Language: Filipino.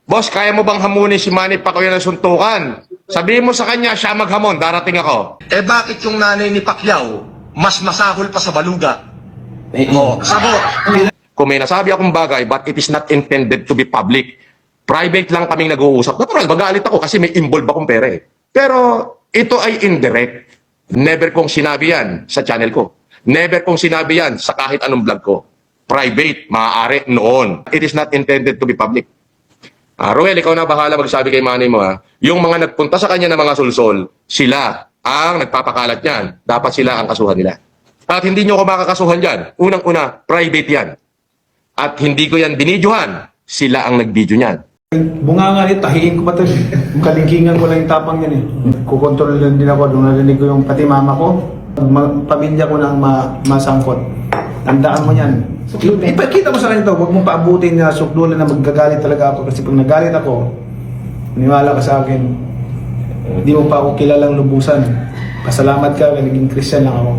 Boss, kaya mo bang hamunin si Manny Pacquiao ng suntukan? Sabihin mo sa kanya, siya maghamon, darating ako. Eh bakit yung nanay ni Pacquiao mas masahol pa sa baluga? Sagot. Kung may nasabi akong bagay, but it is not intended to be public. Private lang kaming nag-uusap. Natural, magalit ako kasi may involved akong pera eh. Pero ito ay indirect. Never kong sinabi yan sa channel ko. Never kong sinabi yan sa kahit anong vlog ko. Private, maaari noon. It is not intended to be public. Roel, ikaw na bahala magsabi kay Manny mo ha. Yung mga nagpunta sa kanya ng mga sulsol, sila ang nagpapakalat yan. Dapat sila ang kasuhan nila. At hindi nyo ako makakasuhan dyan. Unang-una, private yan. At hindi ko yan binidyohan. Sila ang nag-video niyan. Bunga nga rin, tahiin ko pa ito. Kalingkingan ko lang yung tapang yan eh. Kukontrol din ako. Doon narinig ko yung pati mama ko. Pamilya ko nang masangkot. Tandaan mo yan. Ipakita mo sa kanya ito. Huwag mong paabutin na sukdulan na magagalit talaga ako. Kasi pag nagalit ako, niwala ka sa akin, hindi mo pa ako kilalang lubusan. Pasalamat ka, naging Christian lang ako.